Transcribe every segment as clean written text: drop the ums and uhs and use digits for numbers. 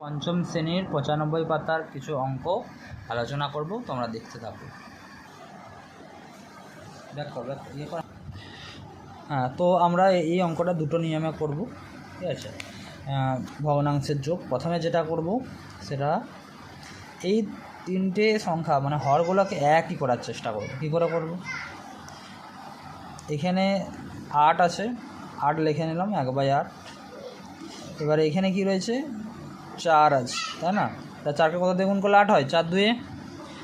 পঞ্চম শ্রেণীর ৯৫ পাতার কিছু অঙ্ক আলোচনা করব, তোমরা দেখতে থাকো। হ্যাঁ, তো আমরা এই অঙ্কটা দুটো নিয়মে করব, ঠিক আছে। ভগ্নাংশের যোগ প্রথমে যেটা করব সেটা এই তিনটে সংখ্যা মানে হরগুলোকে একই করার চেষ্টা করব। কী করে করব? এখানে ৮ আছে, ৮ লিখে নিলাম ১/৮। এবারে এখানে কি রয়েছে? ৪ আছে, তাই না? তা ৪কে কত দিয়ে গুণ করলে ৮ হয়? ৪ দুয়ে,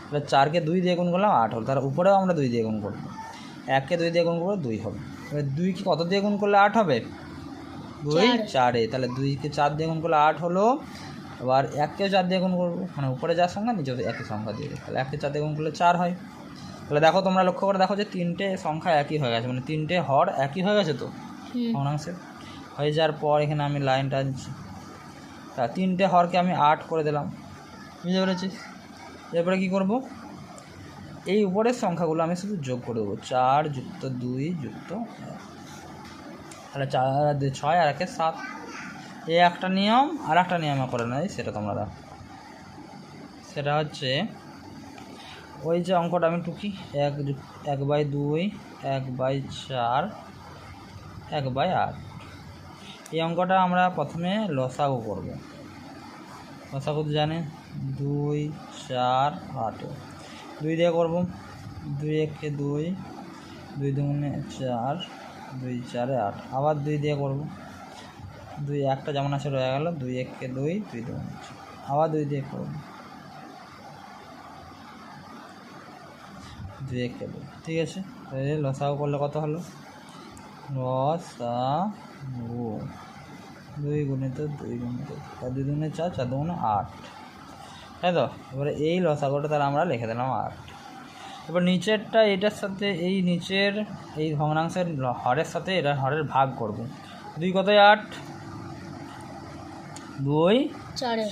এবার 4কে 2 দিয়ে গুণ করলাম 8 হল। তার উপরেও আমরা 2 দিয়ে গুণ করব। 1কে 2 দিয়ে গুণ করবো 2 হবে। এবার 2কে কত দিয়ে গুণ করলে 8 হবে? 2 4-এ, তাহলে 2কে 4 দিয়ে গুণ করলে 8 হলো। এবার 1কেও 4 দিয়ে গুণ করবো, মানে উপরে যার সংখ্যা নিচে একই সংখ্যা দিয়ে, তাহলে 1কে 4 দিয়ে গুণ করলে 4 হয়। তাহলে দেখো, তোমরা লক্ষ্য করে দেখো যে তিনটে সংখ্যা একই হয়ে গেছে, মানে তিনটে হর একই হয়ে গেছে। তো ভগ্নাংশে হয়ে যাওয়ার পর এখানে আমি লাইন টানছি, তা তিনটে হরকে আমি 8 করে দিলাম, বুঝতে পেরেছি? এরপরে কী করব? এই উপরের সংখ্যাগুলো আমি শুধু যোগ করে দেবো। 4 যুক্ত 2 যুক্ত 1, তাহলে 4 আর 2 6 আর 1 7। এই একটা নিয়ম, আর একটা নিয়মে করে নেয়, সেটা তোমরা দেখো। সেটা হচ্ছে ওই যে অঙ্কটা আমি টুকি 1/2 1/4 1/8। এই অঙ্কটা আমরা প্রথমে লসাগু করব। লসাগু জানে 2 4 8, 2 দিয়ে করবো। 2 1-এ 2, 2 2-গুণে 4, 2 4-এ 8। আবার 2 দিয়ে করবো। 2 একটা যেমন আছে রয়ে গেল। 2 1-এ 2, 2 2-গুণে 4। আবার 2 দিয়ে করবো। 2 1-এ 2, ঠিক আছে। তাহলে লসাগু করলে কত হলো? লসাগু 2 গুণিত 2 গুণিত 4, 2 2-গুণে 4, 4 2-গুণে 8, তাই তো? এবারে এই লসাগুটা তাহলে আমরা লিখে দিলাম 8। এবার নিচেরটা এটার সাথে, এই নিচের এই ভগ্নাংশের হরের সাথে এটা হরের ভাগ করব। 2 কতই 8, 2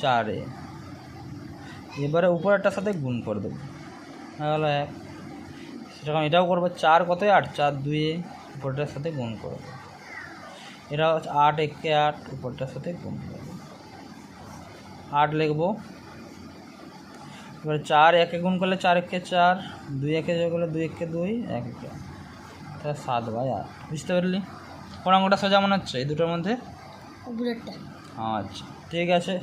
4-এ। এবারে উপরেরটার সাথে গুণ করে দেবো, হয়ে গেল 1। সেরকম এটাও করবো। 4 কতই 8, 4 2-এ, উপরটার সাথে গুণ করে দেবো। এটা হচ্ছে 8 1-এ 8, উপরটার সাথে গুণ করে দেবো। 8 লিখবো। এবার 4 1-এ গুণ করলে 4 1-এ 4, 2 1-এ যোগ করলে 2 1-এ 2, 1 1-এ 8, তাহলে 7/8। বুঝতে পারলি? কোন অঙ্কটা সোজা মনে হচ্ছে এই দুটোর মধ্যে? আচ্ছা, ঠিক আছে।